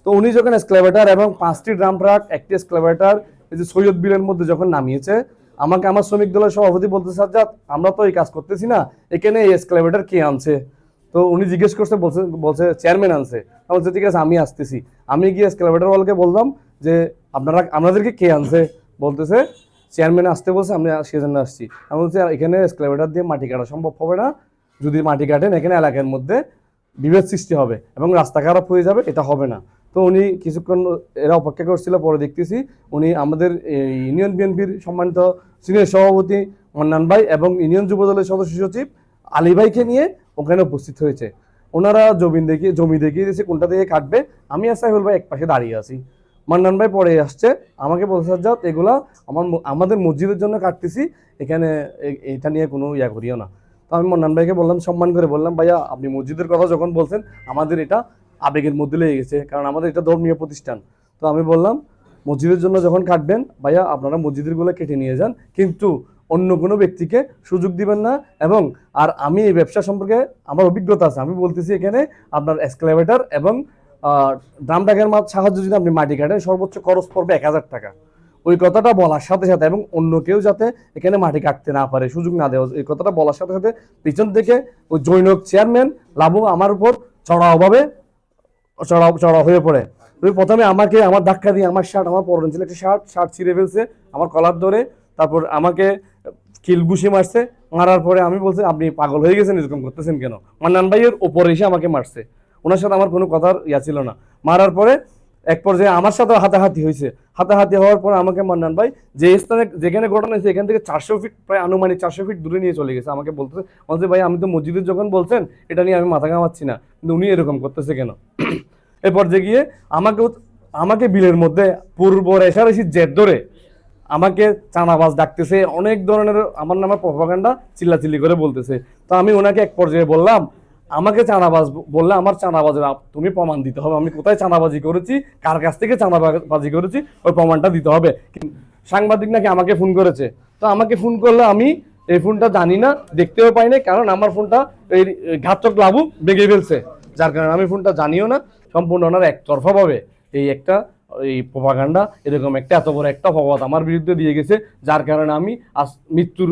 তো উনি যখন এসক্লেভেটার এবং 5টি ড্রাম ট্রাক, একটি এসক্লেভেটার এই যে সৈয়দ বিলের মধ্যে যখন নামিয়েছে, আমাকে আমার শ্রমিক দলের সভাপতি বলতে সাজ্জাদ, আমরা তো এই কাজ করতেছি না, এখানে এই এসক্লেভেটার কে আনছে? তো উনি জিজ্ঞেস করতে বলছে চেয়ারম্যান আনছে। আমি বলছি ঠিক আছে, আমি আসতেছি। আমি গিয়ে এসক্লেভেটার ওয়ালকে বললাম যে আপনাদেরকে কে আনছে? বলতেছে চেয়ারম্যান আসতে বলছে, আমি সেজন্য আসছি। আমি বলছি এখানে এসক্লেভেটার দিয়ে মাটি কাটা সম্ভব হবে না, যদি মাটি কাটেন এখানে এলাকার মধ্যে বিভেদ সৃষ্টি হবে এবং রাস্তা খারাপ হয়ে যাবে, এটা হবে না। তো উনি কিছুক্ষণ এরা অপেক্ষা করছিল, পরে দেখতেছি উনি আমাদের ইউনিয়ন বিএনপির সম্মানিত সিনিয়র সভাপতি মন্নান ভাই এবং ইউনিয়ন যুব দলের সদস্য সচিব আলী ভাইকে নিয়ে ওখানে উপস্থিত হয়েছে। ওনারা জমি দেখিয়ে দিয়েছে কোনটা থেকে কাটবে। আমি আর সাইফুল ভাই এক পাশে দাঁড়িয়ে আছি। মান্নান ভাই পরে আসছে, আমাকে বলছে সাজ্জাদ এগুলা আমাদের মসজিদের জন্য কাটতেছি, এখানে এটা নিয়ে কোনো ইয়া করিও না। তো আমি মান্নান ভাইকে বললাম, সম্মান করে বললাম, ভাইয়া আপনি মসজিদের কথা যখন বলছেন আমাদের এটা আবেগের মধ্যে লেগে গেছে, কারণ আমাদের এটা ধর্মীয় প্রতিষ্ঠান। তো আমি বললাম মসজিদের জন্য যখন কাটবেন ভাইয়া আপনারা মসজিদেরগুলো কেটে নিয়ে যান, কিন্তু অন্য কোনো ব্যক্তিকে সুযোগ দিবেন না। এবং আর আমি এই ব্যবসা সম্পর্কে আমার অভিজ্ঞতা আছে, আমি বলতেছি এখানে আপনার এসক্লেভেটার এবং ড্রাম ট্রাকের সাহায্যে যদি আপনি মাটি কাটেন সর্বোচ্চ খরচ পড়বে 1000 টাকা। ওই কথাটা বলার সাথে সাথে এবং অন্য কেউ যাতে এখানে মাটি কাটতে না পারে, সুযোগ না দেওয়া, এই কথাটা বলার সাথে সাথে পিছন থেকে ওই জৈনক চেয়ারম্যান লাবু আমার উপর চড়া হয়ে পড়ে। প্রথমে আমাকে আমার ধাক্কা দিয়ে আমার পরন ছিল একটা শার্ট ছিঁড়ে ফেলছে আমার কলার ধরে, তারপর আমাকে কিল ঘুষি মারছে। মারার পরে আমি বলছি আপনি পাগল হয়ে গেছেন, এরকম করতেছেন কেন? মান্নান ভাইয়ের ওপরে এসে আমাকে মারছে, ওনার সাথে আমার কোনো কথার ইয়া ছিল না। মারার পরে এক পর্যায়ে আমার সাথে হাতাহাতি হয়েছে। হাতাহাতি হওয়ার পরে আমাকে মান্নান ভাই যে স্থানে যেখানে ঘটনা হয়েছে এখান থেকে 400 ফিট, প্রায় আনুমানিক 400 ফিট দূরে নিয়ে চলে গেছে। আমাকে বলছে ভাই আমি তো মসজিদের যখন বলছেন এটা নিয়ে আমি মাথা ঘামাচ্ছি না, কিন্তু উনি এরকম করতেছে কেন? এ পর্যায়ে গিয়ে আমাকে বিলের মধ্যে পূর্ব রেশারেশির জেদ ধরে আমাকে চাঁদাবাজ ডাকতেছে, অনেক ধরনের আমার নামে প্রপাগান্ডা চিল্লাচিল্লি করে বলতেছে। তো আমি ওনাকে এক পর্যায়ে বললাম, আমাকে চাঁদাবাজ বললে আমার চাঁদাবাজের তুমি প্রমাণ দিতে হবে, আমি কোথায় চাঁদাবাজি করেছি, কার কাছ থেকে চাঁদাবাজি করেছি, ওই প্রমাণটা দিতে হবে। সাংবাদিক নাকি আমাকে ফোন করেছে। তো আমাকে ফোন করলে আমি এই ফোনটা জানি না, দেখতেও পাই না, কারণ আমার ফোনটা এই ঘাতক লাবু ভেঙে ফেলছে, যার কারণে আমি ফোনটা জানিও না। সম্পূর্ণ ওনার একতরফা ভাবে এই প্রপাগান্ডা, এরকম এত বড় একটা অপবাদ আমার বিরুদ্ধে দিয়ে গেছে, যার কারণে আমি আজ মৃত্যুর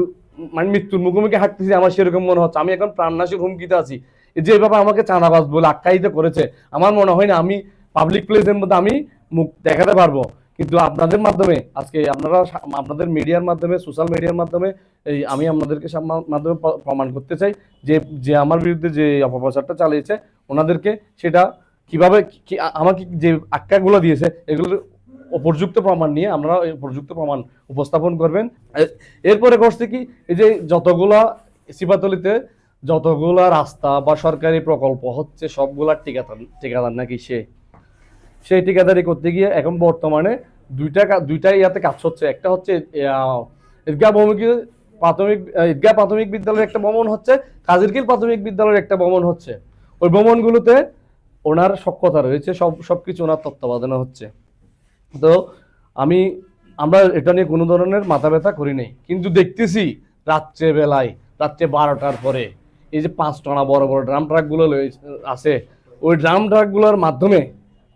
মুখোমুখি হাঁটতেছি। আমার সেরকম মনে হচ্ছে আমি এখন প্রাণনাশের হুমকিতে আছি। যেভাবে আমাকে চাঁদাবাজ বলে আখ্যায়িত করেছে, আমার মনে হয় না আমি পাবলিক প্লেসের মধ্যে আমি মুখ দেখাতে পারবো। কিন্তু আপনাদের মাধ্যমে আজকে আপনাদের মিডিয়ার মাধ্যমে, সোশ্যাল মিডিয়ার মাধ্যমে আমি আপনাদেরকে মাধ্যমে প্রমাণ করতে চাই যে আমার বিরুদ্ধে যে অপপ্রচারটা চালিয়েছে ওনাদেরকে সেটা কিভাবে আমাকে যে আখ্যাগুলো দিয়েছে এগুলোর উপযুক্ত প্রমাণ নিয়ে আপনারা উপযুক্ত প্রমাণ উপস্থাপন করবেন। এরপরে করছে কি, এই যে যতগুলা সিপাতলিতে যতগুলা রাস্তা বা সরকারি প্রকল্প হচ্ছে সবগুলার ঠিকাদার নাকি সেই ঠিকাদারি করতে গিয়ে এখন বর্তমানে দুইটা ইয়াতে কাজ হচ্ছে। একটা হচ্ছে ঈদগাহ প্রাথমিক বিদ্যালয়ের একটা ভবন হচ্ছে, কাজিরকিল প্রাথমিক বিদ্যালয়ের একটা ভবন হচ্ছে। ওই ভবনগুলোতে ওনার সক্ষতা রয়েছে, সবকিছু ওনার তত্ত্বাবধানে হচ্ছে। তো আমরা এটা নিয়ে কোনো ধরনের মাথা ব্যথা করি নাই, কিন্তু দেখতেছি রাত্রে 12টার পরে এই যে 5 টনা বড় বড় ড্রাম ট্রাকগুলো আছে, ওই ড্রাম ট্রাকগুলোর মাধ্যমে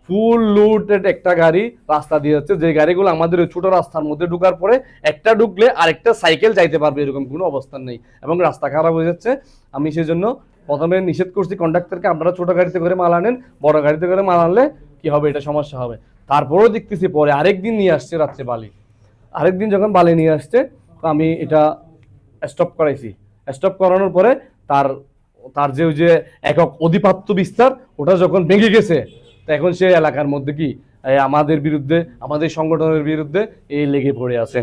ফুল লোডেড একটা গাড়ি রাস্তা দিয়ে যাচ্ছে, যে গাড়িগুলো আমাদের ওই ছোট রাস্তার মধ্যে ঢুকার পরে একটা ঢুকলে আরেকটা সাইকেল যাইতে পারবে, এরকম কোনো অবস্থান নেই এবং রাস্তা খারাপ হয়ে যাচ্ছে। আমি সেজন্য প্রথমে নিষেধ করছি কন্ডাক্টরকে, আপনারা ছোট গাড়িতে করে মাল আনেন, বড় গাড়িতে করে মাল আনলে কি হবে, এটা সমস্যা হবে। তারপরেও দেখতেছি পরে আরেকদিন নিয়ে আসছে রাত্রে বালি, আরেকদিন যখন বালি নিয়ে আসছে আমি এটা স্টপ করাইছি। স্টপ করানোর পরে তার যে একক অধিপত্য বিস্তার ওটা যখন ভেঙে গেছে, এখন সে এলাকার মধ্যে কি আমাদের বিরুদ্ধে, আমাদের সংগঠনের বিরুদ্ধে লেগে পড়ে আছে।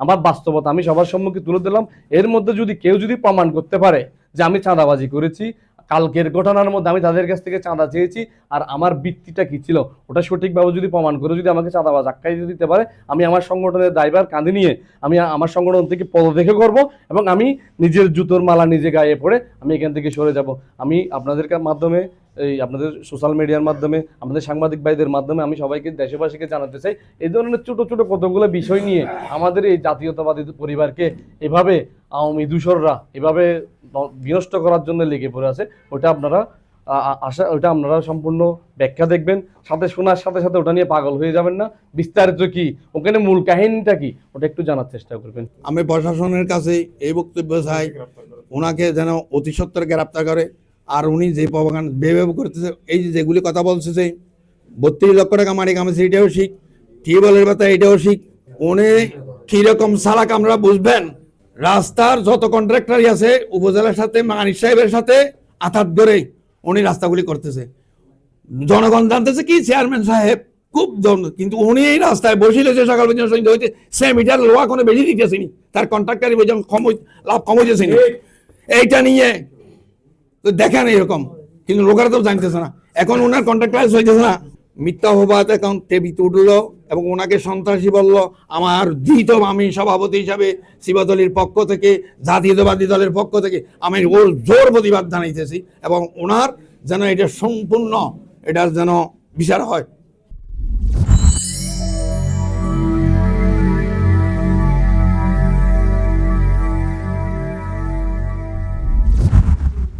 আমার বাস্তবতা আমি সবার সম্মুখে তুলে দিলাম। এর মধ্যে কেউ যদি প্রমাণ করতে পারে যে আমি চাঁদাবাজি করেছি, কালকের ঘটনার মধ্যে আমি তাদের কাছ থেকে চাঁদা চেয়েছি আর আমার বৃত্তিটা কি ছিল ওটা সঠিকভাবে যদি প্রমাণ করে যদি আমাকে চাঁদাবাজ আখ্যায়িত দিতে পারে, আমি আমার সংগঠনের দায়ভার কাঁধে নিয়ে আমি আমার সংগঠন থেকে পদত্যাগ করব এবং আমি নিজের জুতোর মালা নিজে গায়ে পড়ে আমি এখান থেকে সরে যাব। আমি আপনাদের মাধ্যমে, আপনাদের সোশ্যাল মিডিয়ার মাধ্যমে, আমাদের সাংবাদিক ভাইদের মাধ্যমে আমি সবাইকে, দেশবাসীকে জানাতে চাই, এই ধরনের ছোট ছোট কতগুলো বিষয় নিয়ে আমাদের এই জাতীয়তাবাদী পরিবারকে এভাবে আওয়ামী দূষররা এভাবে বিনষ্ট করার জন্য লেগে পড়ে আছে, ওটা আপনারা আশা ওটা আপনারা সম্পূর্ণ ব্যাখ্যা দেখবেন, সাথে শোনার সাথে সাথে ওটা নিয়ে পাগল হয়ে যাবেন না। বিস্তারিত কি ওখানে মূল কাহিনীটা কি ওটা একটু জানার চেষ্টা করবেন। আমি প্রশাসনের কাছে এই বক্তব্য চাই, ওনাকে যেন অতি সত্বর গ্রেপ্তার করে। আর উনি যে প্রপাগান্ডা বেভাবে করতেছে, এই যে যেগুলি কথা বলছে, 32 লক্ষ টাকা মারি কামাইছে এটাও শিখ, টিউবওয়েলের ব্যথা এটাও শিখ। উনি কিরকম চালাক আমরা বুঝবেন। রাস্তার যত কন্ট্রাক্টরই আছে উপজেলার সাথে মানিক সাহেবের সাথে আঘাত ধরে উনি রাস্তাগুলি করতেছে। জনগণ জানতেছে কি চেয়ারম্যান সাহেব খুব কিন্তু উনি এই রাস্তায় বসে রয়েছে সকাল পর্যন্ত সন্ধ্যা হইতে, সে মিটার লোহা কোনো বেশি দিতেছেনি, তার কন্ট্রাক্টারই লাভ কম হইতেছেনি। এইটা নিয়ে তো দেখেন এরকম, কিন্তু লোকেরা তো জানতেছে না। এখন ওনার কন্ট্রাক্টার হইতেছে না, মিথ্যা অপবাদ এখন টেবিতে উঠলো এবং ওনাকে সন্ত্রাসী বললো। আমার আমি সভাপতি হিসাবে শিবাদলীর পক্ষ থেকে, জাতীয়তাবাদী দলের পক্ষ থেকে আমি ওর জোর প্রতিবাদ জানাইতেছি এবং ওনার যেন এটা সম্পূর্ণ এটার যেন বিচার হয়।